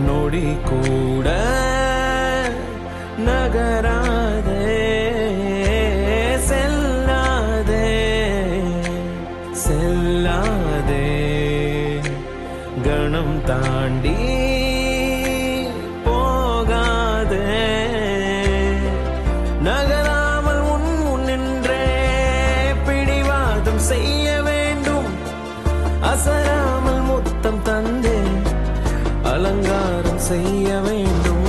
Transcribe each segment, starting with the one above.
நொடி கூட நகராதே செல்லாதே செல்லாதே கணம் தாண்டி போகாதே நகராமல் உன் நின்றே பிடிவாதம் செய்ய வேண்டும் அசராமல் முத்தம் தந்தே அலங்காரம் செய்ய வேண்டும்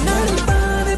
நடிப்பாதே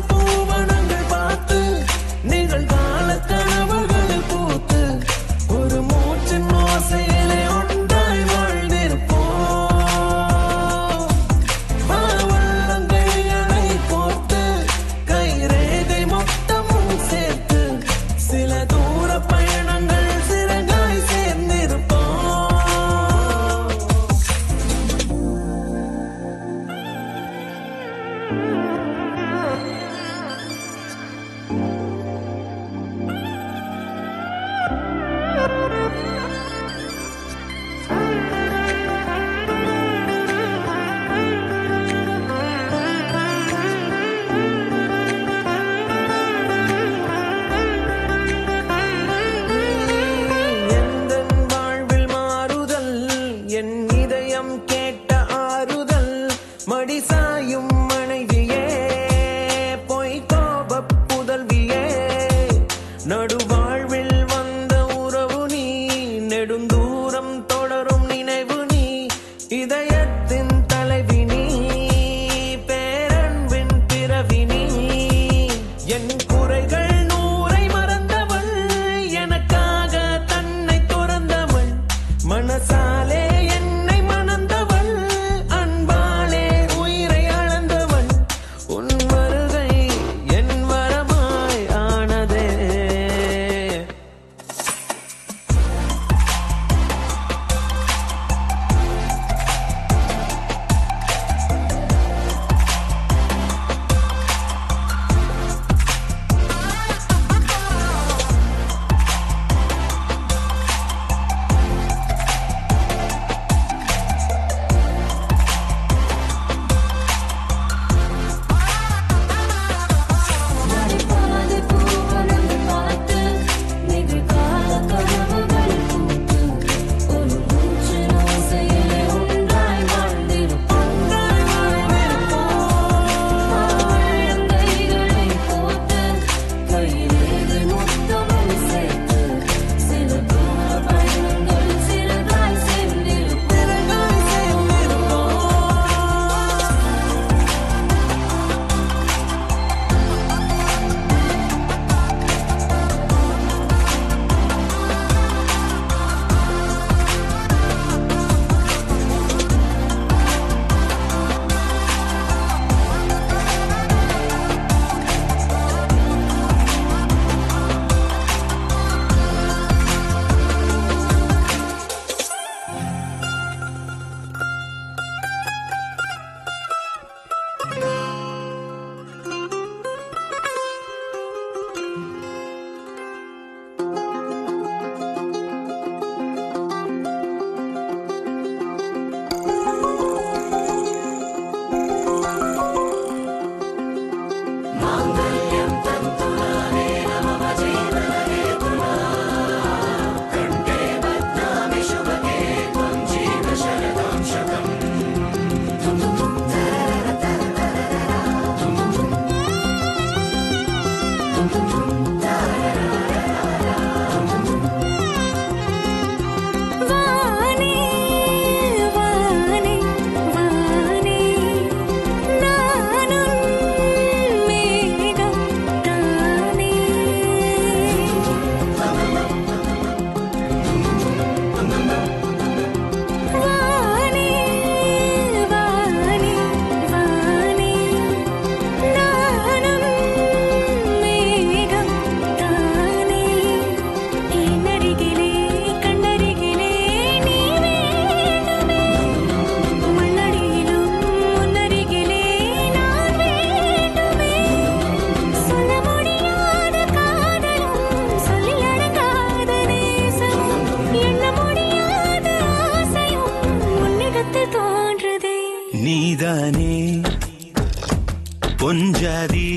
பொஞ்சாதி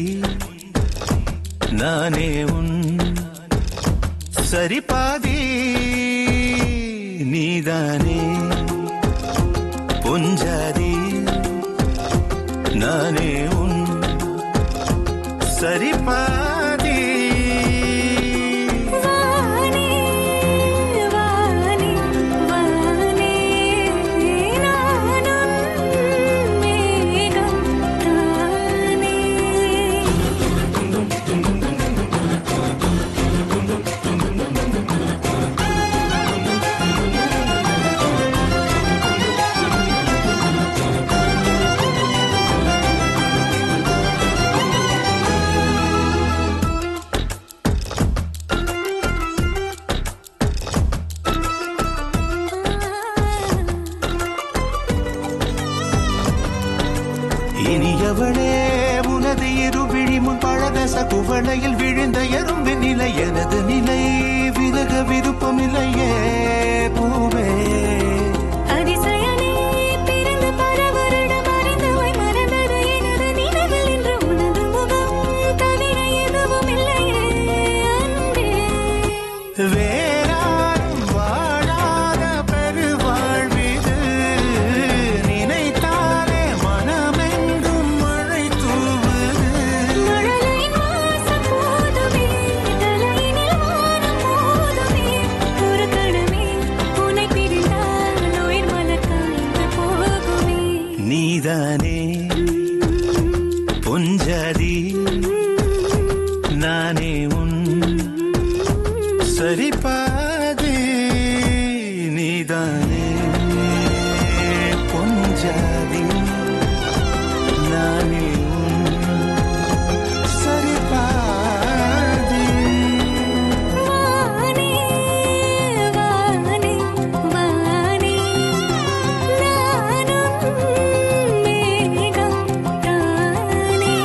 நானே உன் சரிபாதி நீதானே பொஞ்சாதி நானே உன் சரிபாதி இனியவளே உனது இருவிழி முன் பழதச குவளையில் விழுந்த எறும்பு நிலை எனது நிலை விலக விருப்பமில்லையே பூவே அதிசயனே பிறந்து பல வருடம் அறிந்தவாய் மறந்தது எனது நினைவில் இன்று உனது முகம் தவிர எதுவும் இல்லையே அன்பே வேறாரும் வாழாத பெருவாழ்விது நினைத்தாலே மனமெங்கும் மழை தூவுது மழலை மாசம் போதுமே தலையினில் வானம் போதுமே ஒரு கணமே உன்னை பிரிந்தால் உயிர் மலர்காய்ந்து போகுமே நீதானே பொஞ்சாதி நானே உன் சரிபாதி நீதானே பொஞ்சாதி நானே உன் சரிபாதி வானே வானே வானே நானும் மேகம் தானே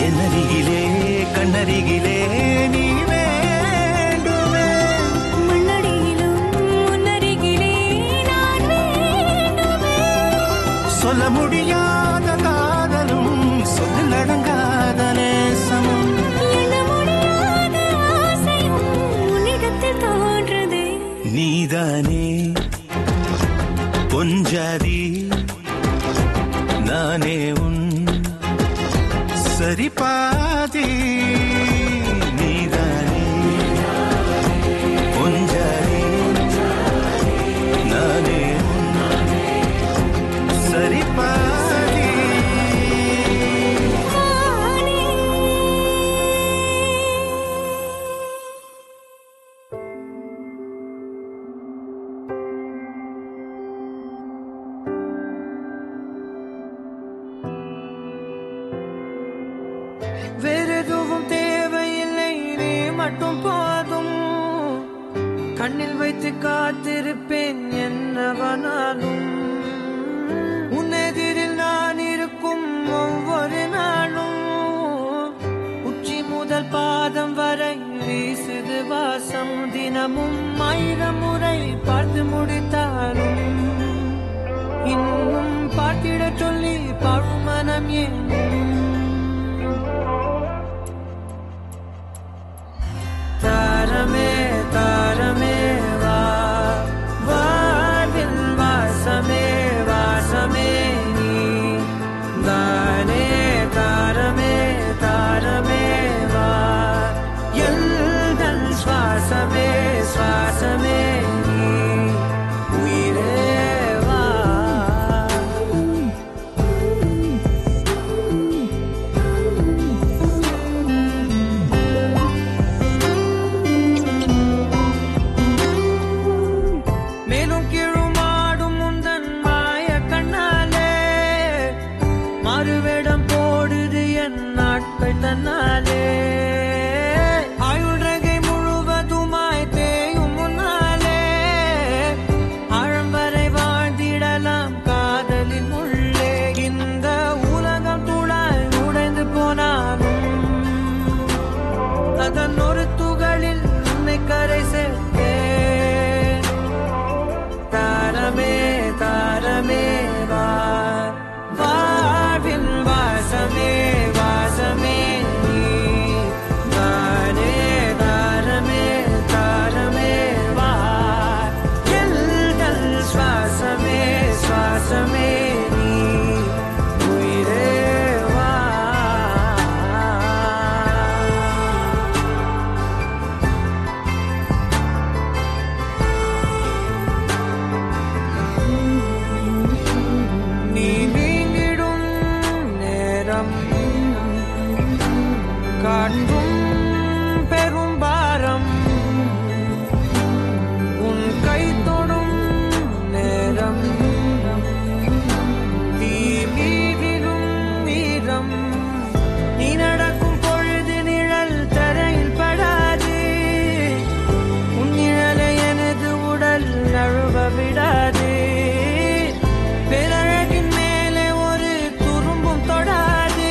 என்னருகிலே கண்ணருகிலே நீ வேண்டுமே மண்ணடியிலும் முன்னருகிலே நான் வேண்டுமே சொல்ல முடியாத காதலும் சொல்லில் அடங்காத நேசமும் எண்ண முடியாத ஆசையும் உன்னிடத்தில் தோன்றுதே நீதானே பொஞ்சாதி நானே உன் சரிபாதி நீதானே பொஞ்சாதி நானே உன் சரிபாதி வானே வேறெதுவும் தேவையில்லை நீ மட்டும் போதும் கண்ணில் வைத்து காத்திருப்பேன் என்னவனாலும் உன்னெதிரில் நான் இருக்கும் ஒவ்வொரு நாளும் உச்சி முதல் பாதம் வரை வீசுது வாசம் தினமும் 1000 முறை பார்த்து முடித்தாலும் இன்னும் பார்த்திடச் சொல்லி பழுமனம் ஏன் தாரமே தாரமே வா வாழ்வின் வாசமே வாசமே நீ தானே தாரமே தாரமே வா எல்தன் சுவாசமே சுவாசமே நீ உயிரே வா மேலும் கீழுமாடும் முந்தன் மாய கண்ணாலே மறுவேடம் போடுது என் நாட்கள் தன்னாலே ஆயுள் ரகை முழுவதுமாய் தேயும் முன்னாலே ஆழம் வரை வாழ்ந்திடலாம் காதலின் உள்ளே இந்த உலகம் துளாய் உடைந்து போனாலும் அதன் ஒரு துகளில் உன்னை கரை சேர்த்தேன் தாரமே தாரமே வா வாழ்வின் வாசமே காற்றும் பெரும் பாரம் உன் கை தொடும் நேரம் தீ மீதிடும் வீரம் நீ நடக்கும் பொழுது நிழல் தரையில் படாது உன் நிழலை எனது உடல் நழுவ விடாது பேரழகின் மேலே ஒரு துரும்பும் தொடாது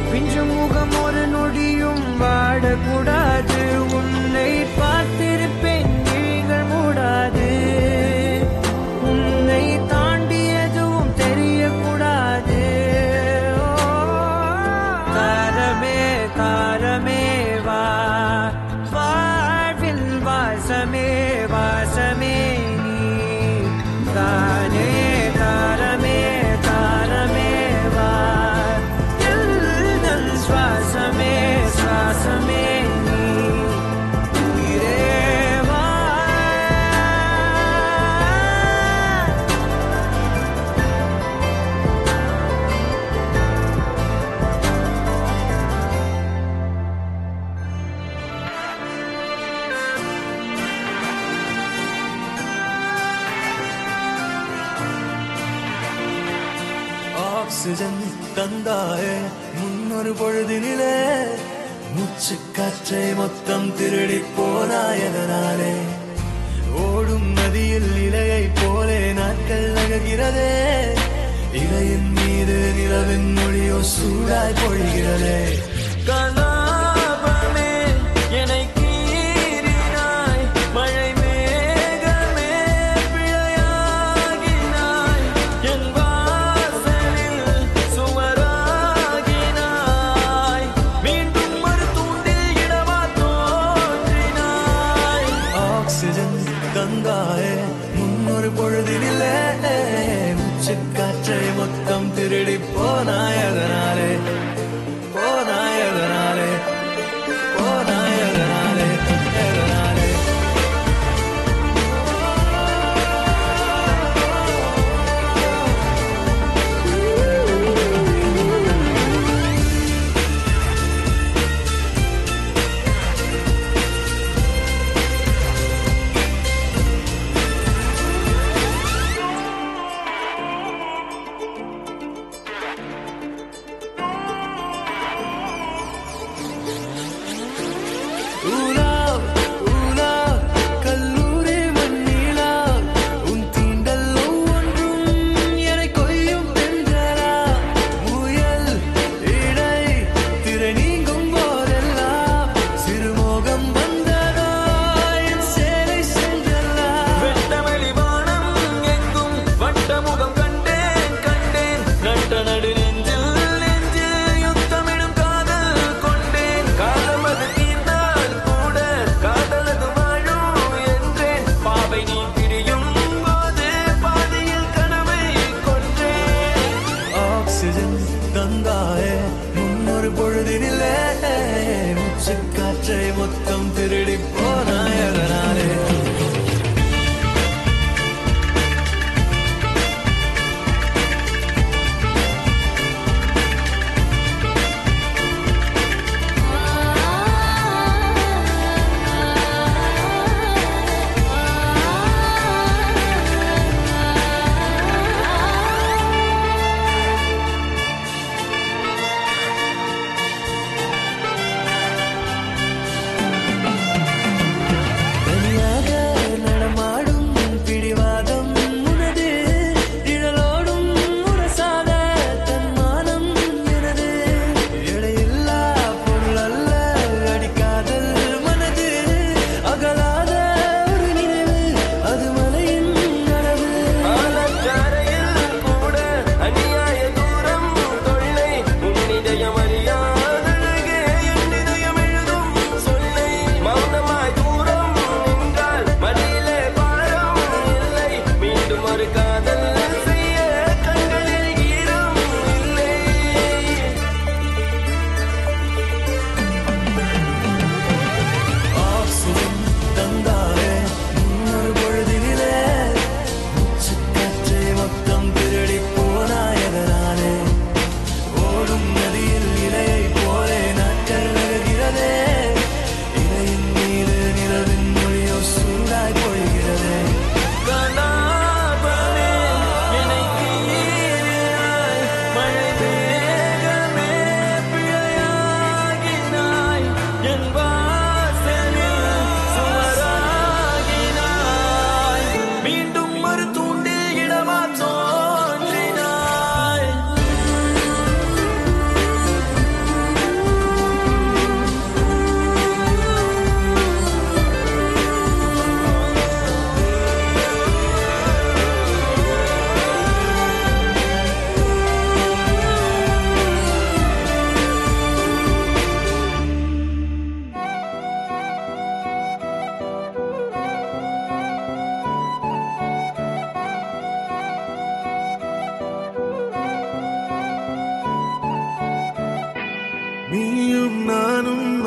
பிஞ்சு முகம் ஒரு நொடியும் வாடக்கூடாது உன்னை பார்த்திருப்பேன் விழிகள் மூடாது உன்னை தாண்டி எதுவும் தெரியக்கூடாது தாரமே தாரமே வா வாழ்வில் வாசமே வாசமே நீ தானே தாரமே தாரமே வா எல்தன் சுவாசமே சுவாசமே நீ உயிரே வா ஆக்சிஜன் தந்தாயே முன்னொரு பொழுதினிலே மூச்சு காற்றை மொத்தம் திருடி போனாயதனாலே ஓடும் நதியில் இலையை போலே நாட்கள் நகர்கிறதே இலையின் மீது நிலவின் மொழியோ சூடாய் பொழிகிறதே கலாபமே என்னை கீறினாய் மழை மேகமே பிழையாகினாய் என் வாசலில் சுவராகினாய் மீண்டும் ஒரு தூண்டில் இடமா தோன்றினாய் ஆக்சிஜன் தந்தாயே முன்னொரு பொழுதினிலே மூச்சு காற்றை மொத்தம் திருடி போனாயதனாலே போனாயதனாலே போனாயதனாலே எதனாலே ஊலா ஊலா கல்லூரி மண்ணிலா உன் தீண்டல் ஒவ்வொன்றும் என்னை கொய்யும் பெண்களா முயல் இடை திரை நீங்கும் போதெல்லாம் சிறுமோகம் வந்ததா என் சேலை சென்றல்லா வெட்டவெளி வானம் எங்கும் வட்டமுகம் கண்டேன் கண்டேன் நட்ட நடு நெஞ்சில் நெஞ்சில் யுத்தமிடும் காதல் கொண்டேன் காலம் அது தீர்ந்தால் கூட காதலது வாழும் என்றேன் பாவை நீ பிரியும் போது பாதியில் கனவை கொன்றேன் ஆக்சிஜன் தந்தாயே முன்னொரு பொழுதினிலே மூச்சு காற்றை மொத்தம் திருடி போனாயதனாலே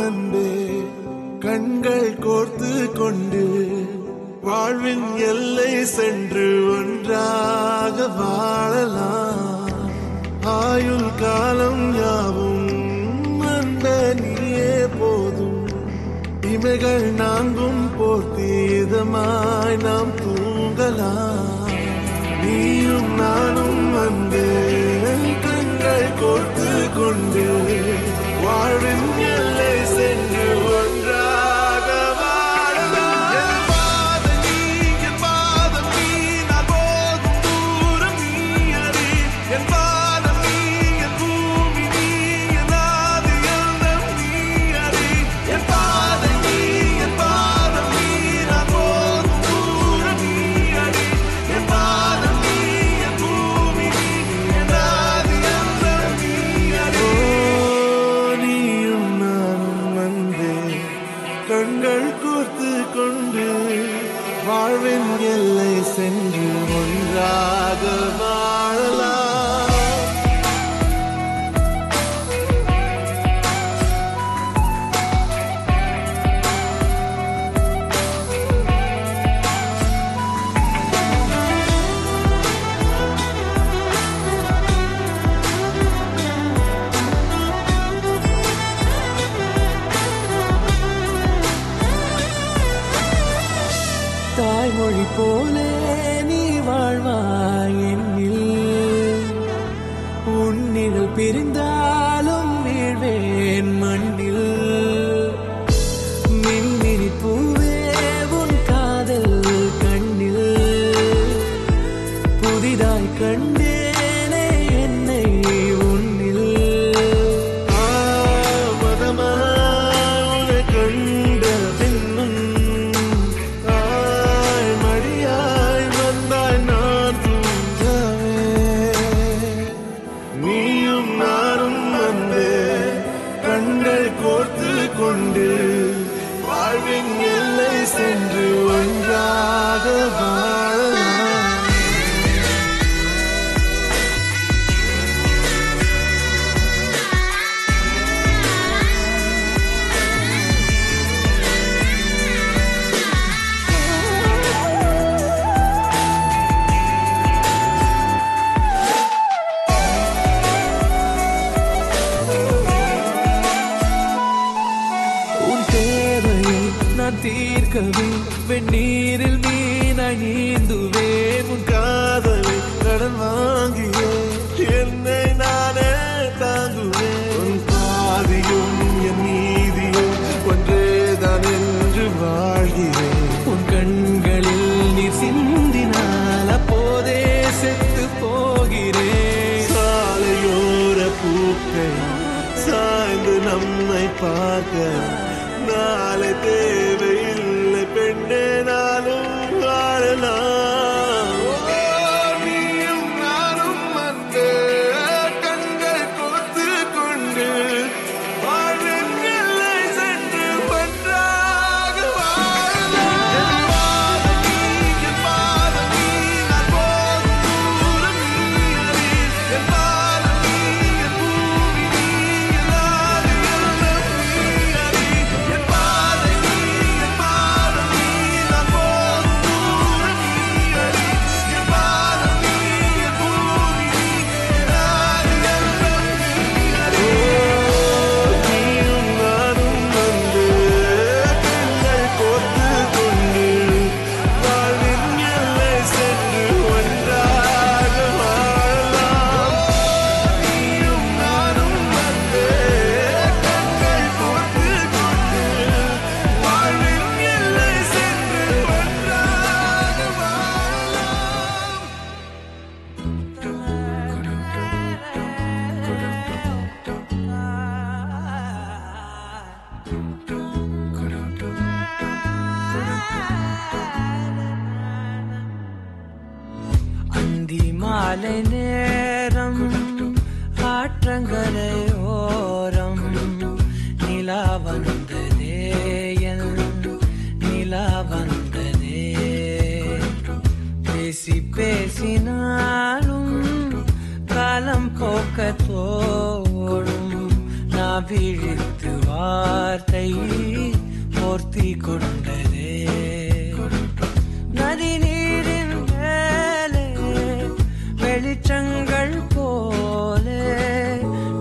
அன்பே கண்கள் கோர்த்து கொண்டு வாழ்வின் எல்லை சென்று ஒன்றாக வாழலாம். ஆயுள் காலம் யாவும் அன்பே நீயே போதும். இமைகள் நான்கும் போர்த்தி இதமாய் நாம் தூங்கலாம். நீயும் நானும் அன்பே கண்கள் கோர்த்து கொண்டு வாழ்வின் எல்லை சென்று ஒன்றாக வாழலாம். என் பாதம் நீ, என் பாதம் நீ, நான் போகும் தூரம் நீ அறி. என் பாதம் நீ, என் பூமி நீ, என் ஆதி எல்லாம் நீ அறி. என் பாதம் நீ, என் பாதம் நீ, நான் போகும் தூரம் நீ அறி. என் பாதம் நீ, என் பூமி நீ, என் ஆதி எல்லாம் நீ அறி. நீயும் நானும் அன்பே கண்கள் கோர்த்து கொண்டு வாழ்வின் எல்லை சென்று ஒன்றாக வாழலாம். தாய்மொழி போலே நீ வாழ்வாய் என்னில். உன்னில் பிரிந்தாலும் வீழ்வேன் மண்ணில். மின்மினி பூவே உன் காதல் கண்ணில் புதிதாய் கண்டேனே என்னை உன்னில். மதமாய் கண்ட பின்னும் மடியாய் வந்தாய் நான் தூங்கவே. நீயும் நானும் அன்பே கண்கள் கோர்த்து கொண்டு வாழ்வின் எல்லை சென்று ஒன்றாக வாழலாம். உன் தேவையை நான் தீர்க்கவே வெந்நீரில் மீனாய் நீந்துவேன். உன் காதலை கடன் வாங்கியே என்னை நானே தாங்குவேன். உன் பாதியும் என் நீதியும் ஒன்றேதான் என்று வாழ்கிறேன். உன் கண்களில் நீர் சிந்தினால் அப்போதே செத்து போகிறேன். சாலையோர பூக்கள் சாய்ந்து நம்மை பார்க்க நாளை தேவையில்லை பெண்ணே நானும் வாழலாம். நீயும் நானும் அன்பே கண்கள் கோர்த்து கொண்டு வாழ்வின் எல்லை சென்று ஒன்றாக வாழலாம். என் பாதம் நீ, என் பாதம் நீ, நான் போகும் தூரம் நீ அறி. என் பாதம் நீ, என் பூமி நீ, என் ஆதி எல்லாம் நீ அறி. என் பாதம் நீ, என் பாதம் நீ, நான் போகும் தூரம் நீ அறி. என் பாதம் நீ, என் பூமி நீ, என் ஆதி எல்லாம் நீ அறி. நீயும் நானும் வந்து கண்கள் கோர்த்து கொண்டு வாழ்வின் எல்லை சென்று ஒன்றாக வாழலாம். நீயும் நானும் வந்து கண்கள் கோர்த்து கொண்டு வாழ்வின் எல்லை சென்று ஒன்றாக வாழலாம். அந்தி மாலை நேரம் ஆற்றங்கரையோரம் நிலா வந்ததே என் நிலா வந்ததே. பேசி பேசினாலும் காலம் போக்க தோடும் நான் விழித்து வார்த்தை போர்த்தி கொண்டதே. நதி நீரின் மேலே வெளிச்சங்கள் போலே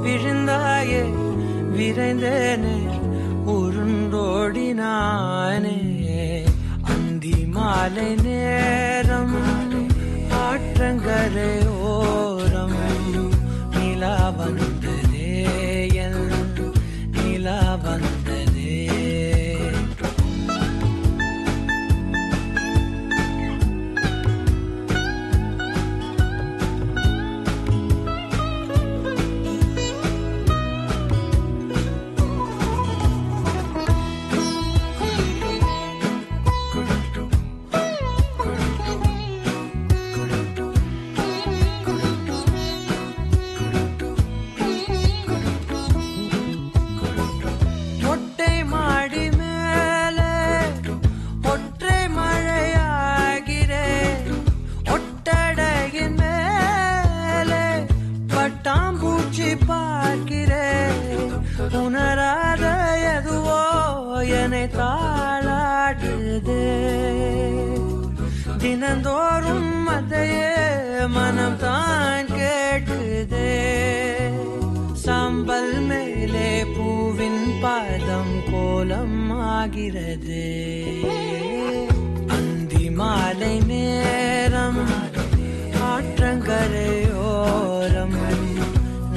விழுந்தாயே விரைந்தேனே உருண்டோடினானே. அந்தி மாலை நேரம் ஆற்றங்கரை ஓரம் நிலா வந்ததே என் நிலா வந்ததே. உணராத எதுவோ என்னை தாளாடுதே. தினந்தோறும் அதையே மனம் தான் கேட்குதே. சாம்பல் மேலே பூவின் பாதம் கோலம் ஆகிறது. அந்தி மாலை நேரம் ஆற்றங்கரையோரம்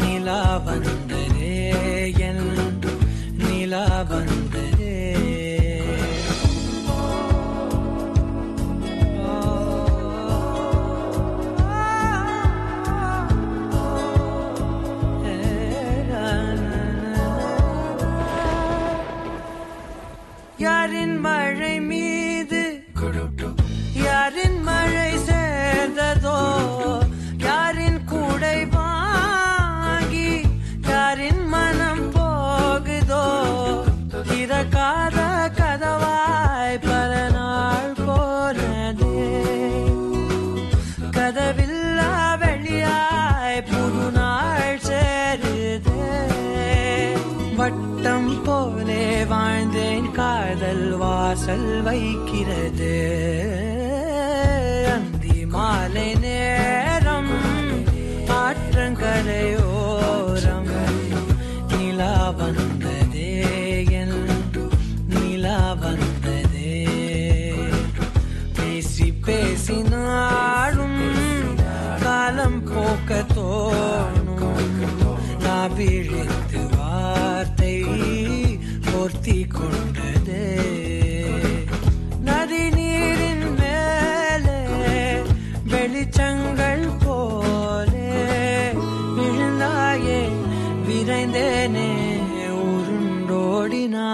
நிலா வந்ததே என் நிலா வந்ததே. யாரின் மழை மீது யாரின் மழை சேர்ந்ததோ, யாரின் கூடை வாங்கி யாரின் மனம் போகுதோ. திறக்காத கதவாய் பல நாள் போனதே. கதவில்லா வெளியாய் புது நாள் சேருதே. வட்டம் போலே வாழ்ந்தேன் காதல் வாசல் வைக்கிறது. அந்தி மாலை நேரம் ஆற்றங்கரையோரம் நிலா வந்ததே என் நிலா வந்ததே. பேசி பேசினாலும் காலம் போக்க தோணும். நான் விழித்து வார்த்தை போர்த்தி கொண்டதே. நதி நீரின் மேலே வெளிச்சங்கள் போலே விழுந்தாயே விரைந்தேனே உருண்டோடினானே.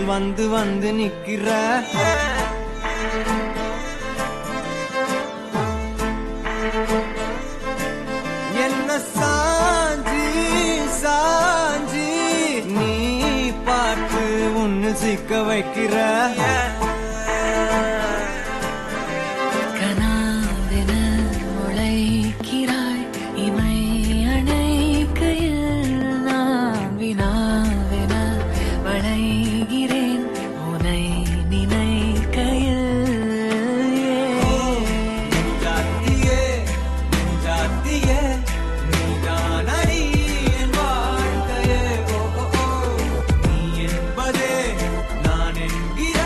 வந்து வந்து நிக்கிற என்ன சாஞ்சி சாஞ்சி நீ பார்த்து ஒன்னு சிக்க வைக்கிற. கனாவென முளைக்கிறாய் இமை அணைக்கையில் நான் வினாவென வளைகிறேன் உனை நினைக்கையில். ஜாத்தியே ஜாத்தியே நீதான் அடி என் வாழ்க்கையே. நீ என்பதே நான் என்கிற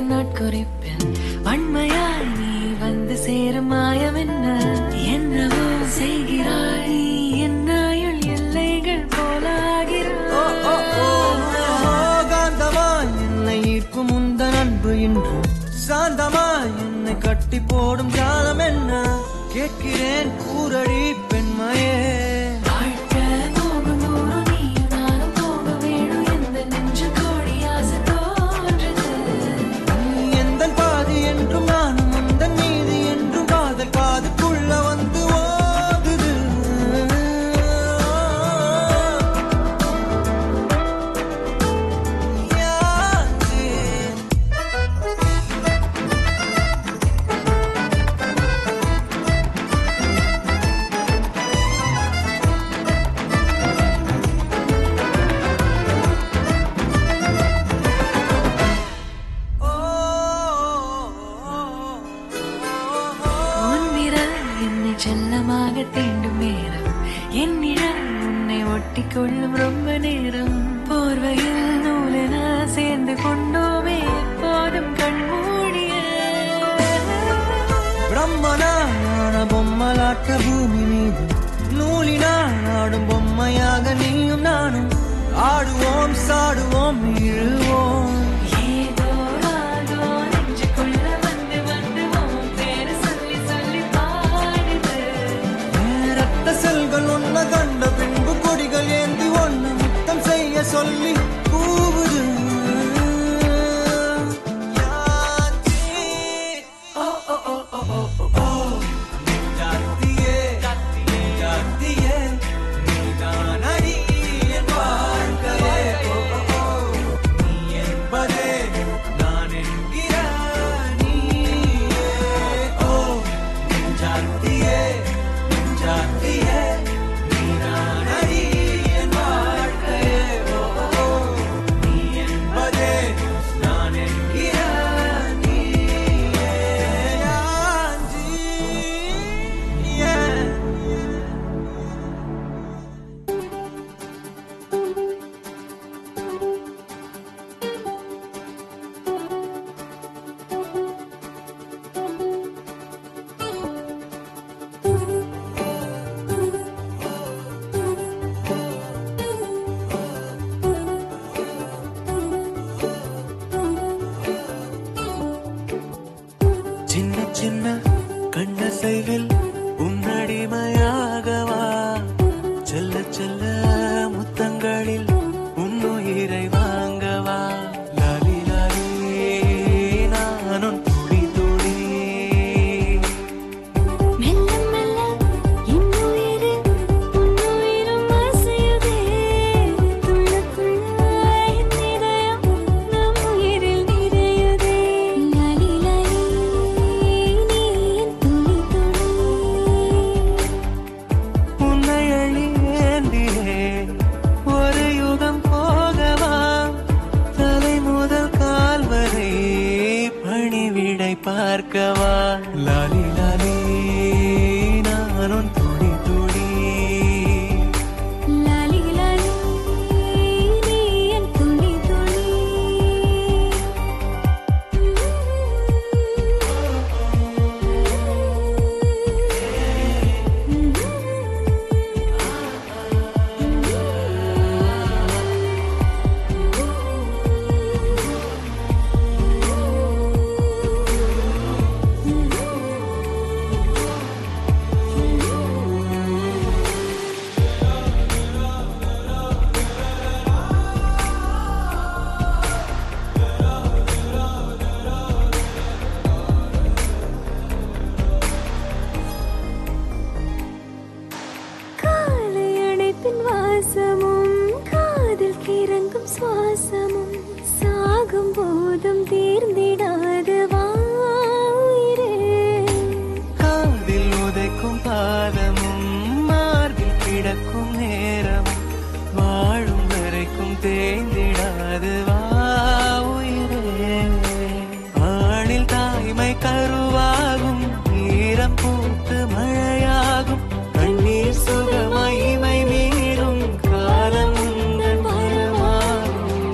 நாட்குறிப்பில் வன்மையாய் நீ வந்து சேரும் மாயம் என்னவோ செய்கிறாய் என்னாயுள் எல்லைகள் போலாகிறாய் என்னை ஈர்க்கும் முந்தன் அன்பு இன்று சாந்தமாய் என்னை கட்டி போடும் ஜாலம் என்ன கேட்கிறேன் கூரடி பெண்மையே கொள்ளும் ரொம்ப நேரம் போர்வையில் நூலென சேர்ந்து கொண்டோமே எப்போதும் கண்மூடிய பிரம்மனான பொம்மலாட்ட பூமி மீது நூலினால் ஆடும் பொம்மையாக நீயும் நானும் ஆடுவோம் சாடுவோம் இழுவோம் ஏதோ ஆதோ நெஞ்சுக்குள்ள வந்து வந்து பேரு சொல்லி சொல்லி பாடுது ரத்த செல்கள் ஒன்ன கண்ட பின்பு கொடிகள் ஏந்தி ஒன்னு முத்தம் செய்ய சொல்லி கூவுது பார்க்கவா லாலி லாலி நானும் துடி துடி லாலி லாலி நீ என் துளி துளி சுவாசமும் சாகும் போதும் தீர்ந்திடாது வாயிரே காதில் உதைக்கும் பாதமும் மார்பில் கிடக்கும் நேரமும் வாழும் வரைக்கும் தேய்ந்திடாது வாயிரே ஆணில் தாய்மை கருவாகும் ஈரம் பூத்து மழையாகும் கண்ணீர் சுகமகிமை மீறும் காலம் உந்தன் வரமாகும்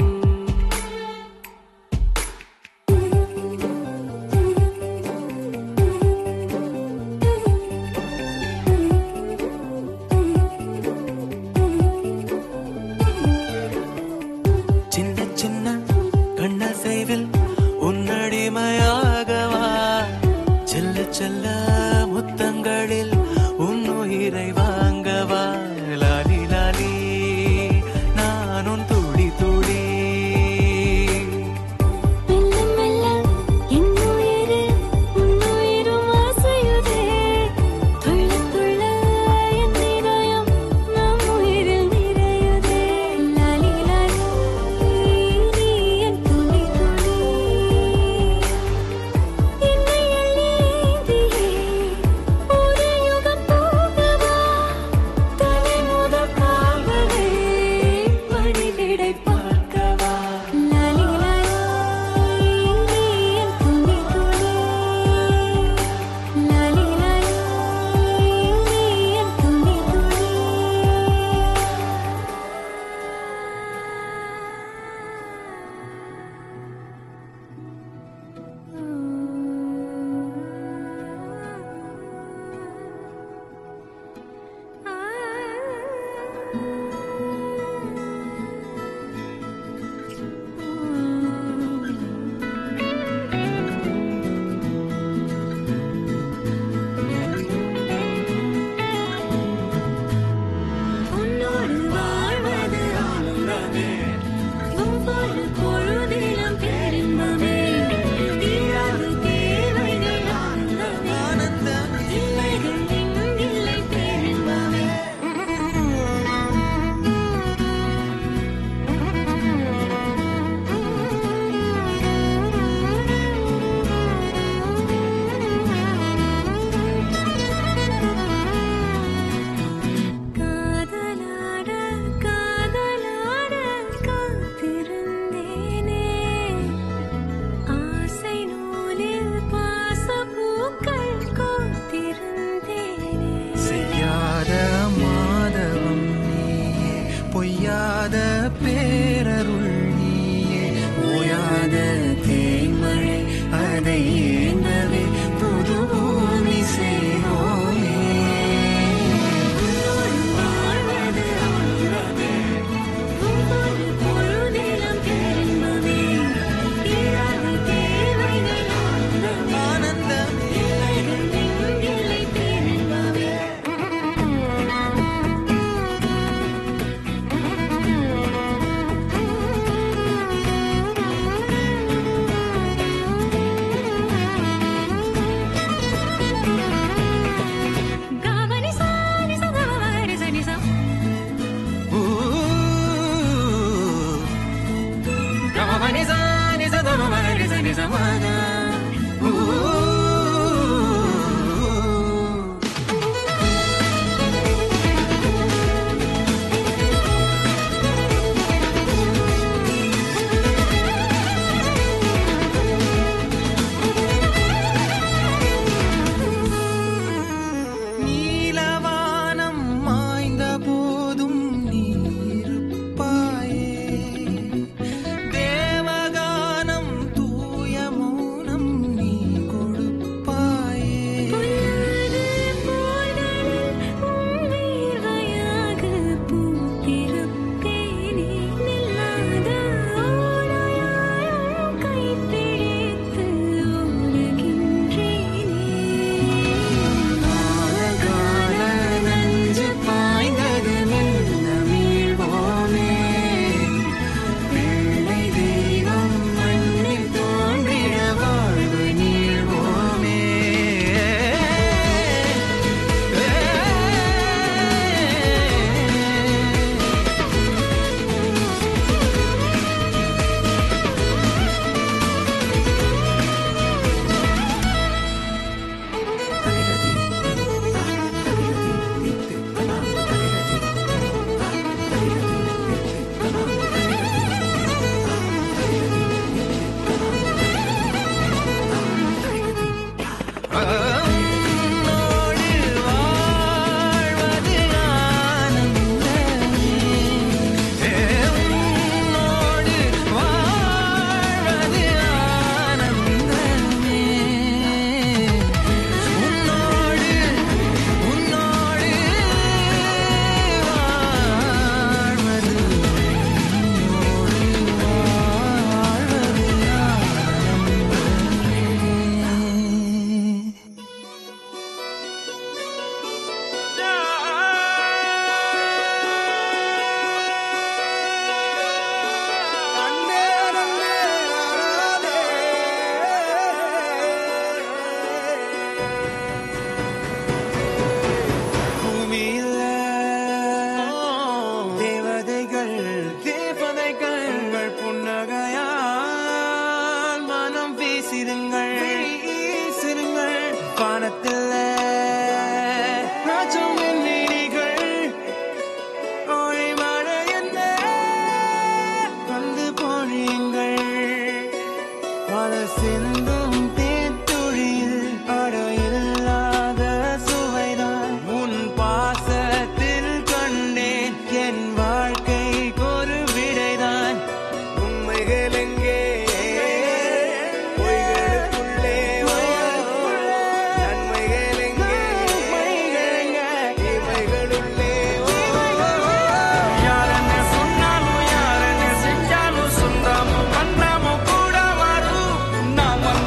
பொய்யாத பேரருள் நீயே ஓயாத தேன்மழை அதை ஏந்தவே புது பூமி செய்வோமே நாம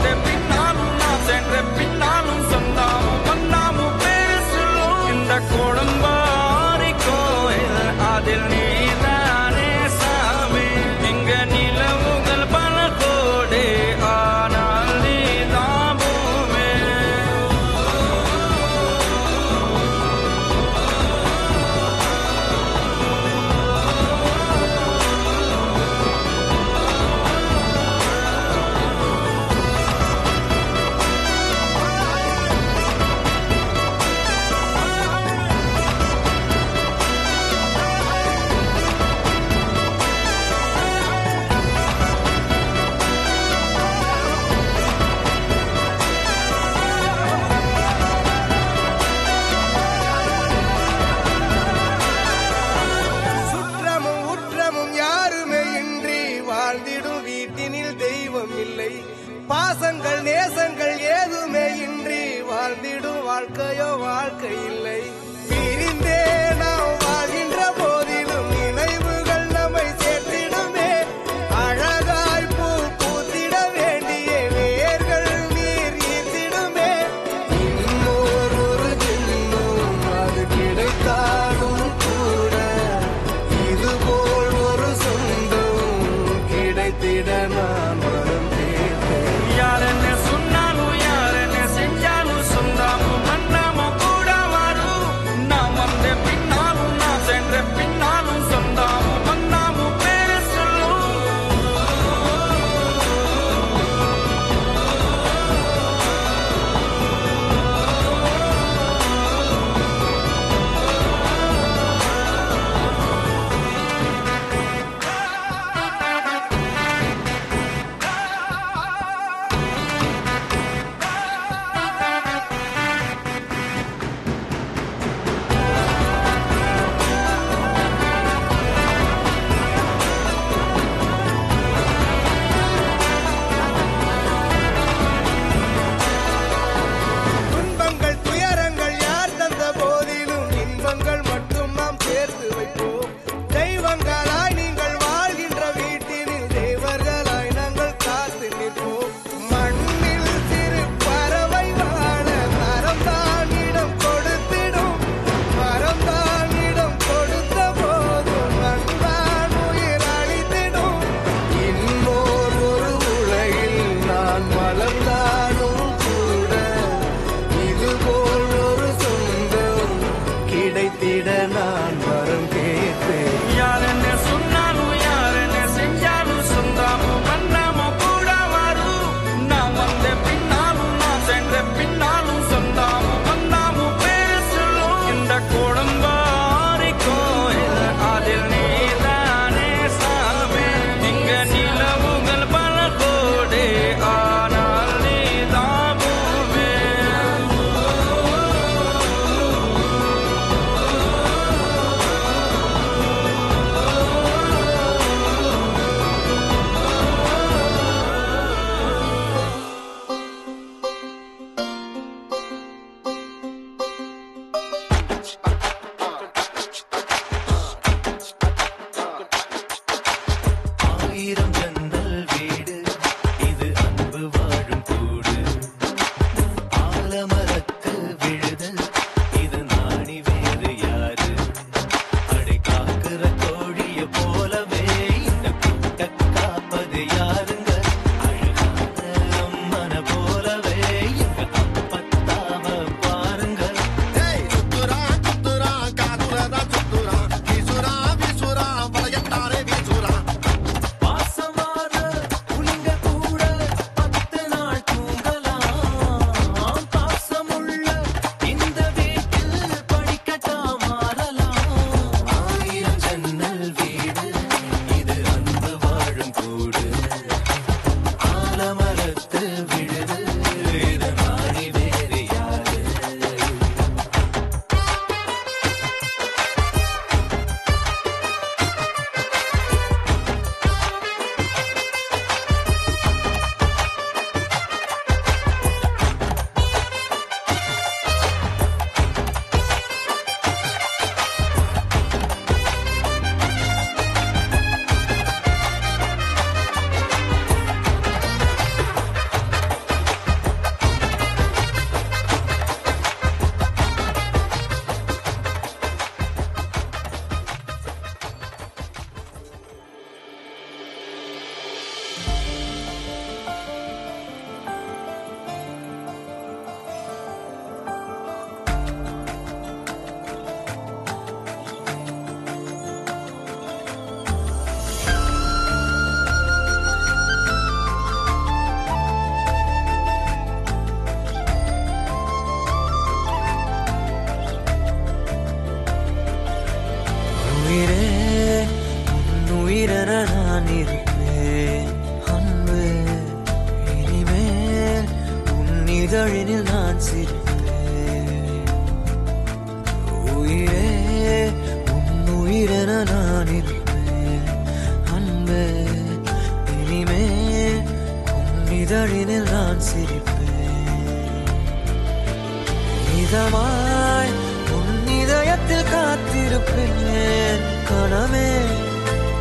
ஆசை இல்லை. பிரிந்தே நாம் வாழ்கின்ற போதிலும் நினைவுகள் நம்மை சேர்த்திடுமே. அழகாய் பூ பூத்திட வேண்டிய வேர்கள் நீர் ஈர்த்திடுமே. இன்னோர் ஒரு ஜென்மம் அது கிடைத்தாலும் கூட இதுபோல் ஒரு சொந்தம் கிடைத்திட நான் வரம் கேட்டேன். யாரன்னு சொன்னாலும் யாரன்னு செஞ்சாலும் சொந்தாமும் மன்னாமும் கூட வரும். நான் வந்த பின்னாலும் நான் சென்ற பின்னாலும் சொந்தாமும் மன்னாமும் பேரு சொல்லும். துன்பங்கள் துயரங்கள் யார் தந்த போதிலும் இன்பங்கள் மட்டும் நாம் சேர்த்து வைப்போம். தெய்வங்களாய் நீங்கள் வாழ்கின்ற வீட்டினில் தேவர்களாய் நாங்கள் காத்து நிற்போம். மண்ணில் சிறு பறவை வாழ மரம்தான் இடம் கொடுத்திடும். மரம்தான் இடம் கொடுத்த போதும் மண்தான் உயிர் அளித்திடும். இன்னோர் ஒரு உலகில் நான் வளர்ந்தாலும் கூட இதுபோல் ஒரு சொந்தம் கிடைத்திட நான் வரம் கேட்பேன். யாரன்னு சொன்னாலும் யாரன்னு செஞ்சாலும் சொந்தாமும் மன்னாமும் கூட வரும். நான் வந்த பின்னாலும் நான் சென்ற பின்னாலும் சொந்தாமும் மன்னாமும் பேரு சொல்லும். இந்த குடும்பாரி கோயில் அதில் நீதானே சாமி. இங்க நிலவுகள் பல கோடி ஆனால் நீதான் பூவே. ஆயிரம் ஜன்னல் வீடு இது அன்பு வாழும் கூடு. ஆலமரத்து விழுதல் இது நாணி வேறு யாரு. அடை காக்குற கோழிய போலவே இந்த கூட்ட காப்பது யாருங்க. அழகான அம்மன போலவே எங்க அப்பத்தாவ பாருங்க. சுத்துரா சுத்துரா காதுலதா சுத்துரா விசுரா விசுரா வளையத்தாரே விசுரா. பாசமான புலிங்க கூட 10 நாள் தூங்கலாம். பாசமுள்ள இந்த வீட்டில் படிக்கட்டா மாறலாம். ஆயிரம் ஜன்னல் வீடு இது அன்பு வாழும் கூடு. ஆலமரத்து விழுது இது நாணி வேறு யாரு. உயிரே உன் உயிரென நான் இருப்பேன். அன்பு இனிமேல் உன் இதழினில் நான் சிரிப்பேன். உயிரே உன் உயிரென நான் இருப்பேன். அன்பு இனிமேல் உன் இதழினில் நான் சிரிப்பேன். இதமாய் தூரத்தில் காத்திருப்பேன் கனவே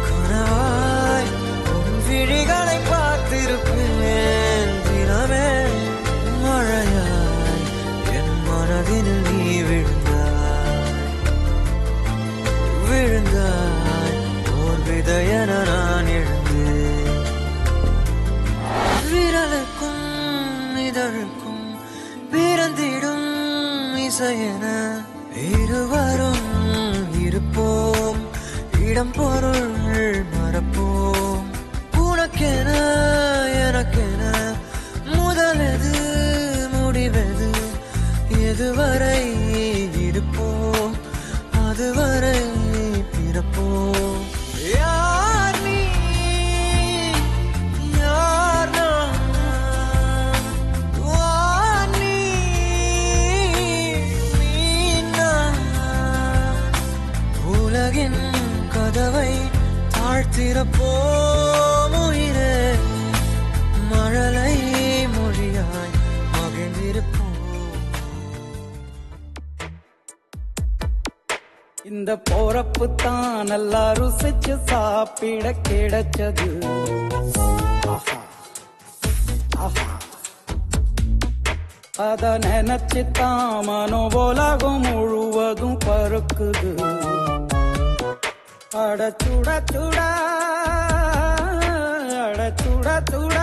கனவாய் உன் விழிகளை பார்த்திருப்பேன் தினமே மழையாய் என் மனதில் நீ விழுந்தாய் ஓர் விதையென நான் எழுந்தேன் விரலுக்கும் இதழுக்கும் பிறந்திடும் இசையென இருவரும் இருப்போம் இடம் பொருள் மறப்போம் உனக்கென எனக்கென முதலெது முடிவெது எதுவரை இருப்போம் அதுவரை பிறப்போம் யார் நீ யார் நான் வானி நான் உலகின் கதவை தாழ்த்திறப்போம் உயிரே மழலை மொழியாய் மகிழ்ந்திருப்போம் இந்த போறப்பு தான் நல்லா ருசிச்சு சாப்பிட கிடைச்சது அத நினைச்சுத்தான் மனோபோலகம் முழுவதும் பருக்குது அட சுட சுட அட சுட சுட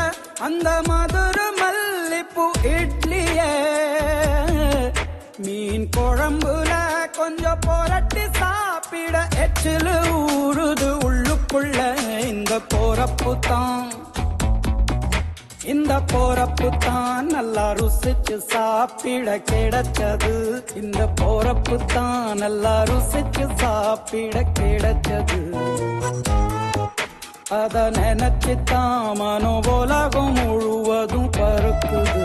அந்த மதுர மல்லிப்பூ இட்லியே மீன் குழம்புல கொஞ்சம் புரட்டி சாப்பிட எச்சில் ஊறுது உள்ளுக்குள்ள இந்த போறப்பு தான் நல்லா ருசிச்சு சாப்பிட கிடைச்சது இந்த போறப்பு தான் நல்லா ருசிச்சு சாப்பிட கிடைச்சது அத நினைச்சுத்தான் மனோபோலகம் முழுவதும் பருக்குது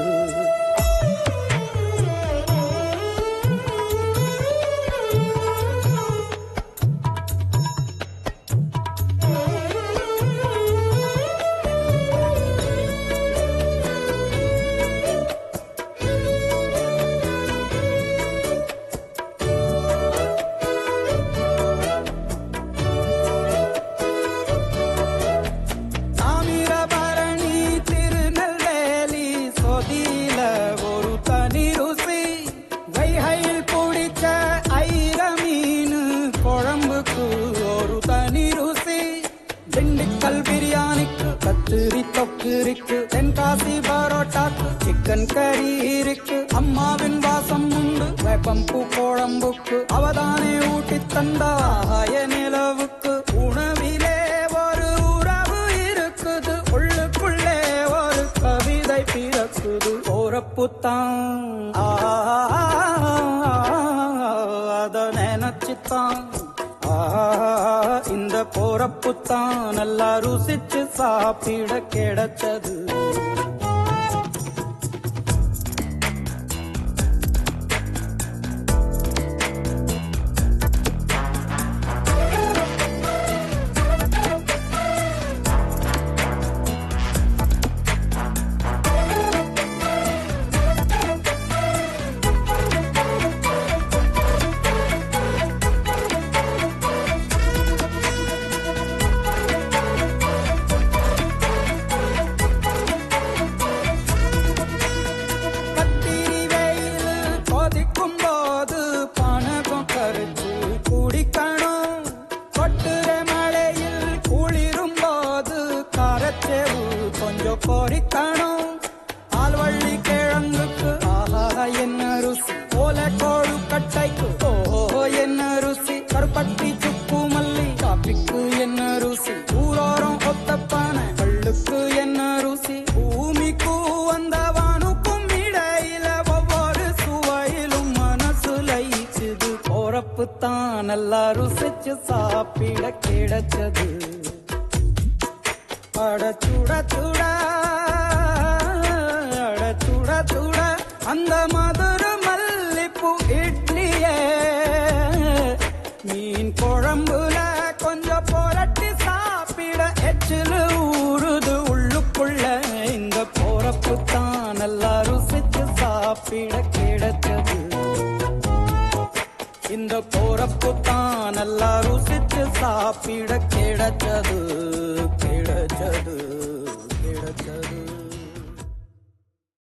கத்திரி தொக்கு இருக்கு தென்காசி பரோட்டாக்கு சிக்கன் கறி இருக்கு அம்மாவின் வாசம் உண்டு வேப்பம்பூ குழம்புக்கு அவதானே ஊட்டி தந்தாய நிலவுக்கு உணவிலே ஒரு உறவு இருக்குது உள்ளுக்குள்ளே ஒரு கவிதை பிறக்குது போறப்புத்தான் அத நினைச்சுத்தான் இந்த போறப்புத்தான் நல்லா ருசிச்சு சாப்பிட கிடைச்சது பொறிக்கணும் ஆல்வள்ளி கிழங்குக்கு ஆஹா என்ன ருசி ஓலை கோழு கட்டைக்கு ஓஹோ என்ன ருசி கருப்பட்டி சுக்கு மல்லி காப்பிக்கு என்ன ருசி ஊரோரம் ஒத்தப்பான கள்ளுக்கு என்ன ருசி பூமிக்கு வந்தவானுக்கும் இடையில ஒவ்வொரு சுவையிலும் மனசு லயிச்சுது போறப்புத்தான் நல்லா ருசிச்சு சாப்பிட கிடைச்சது அட சுட சுட அட சுட சுட அந்த மதுர மல்லிப்பூ இட்லியே மீன் குழம்புல கொஞ்சம் புரட்டி சாப்பிட எச்சில் ஊறுது உள்ளுக்குள்ள இந்த போறப்புத்தான் நல்லா ருசிச்சு சாப்பிட கிடைச்சது இந்த போறப்பு தான் நல்லா ருசிச்சு சாப்பிட கிடைச்சது கிடைச்சது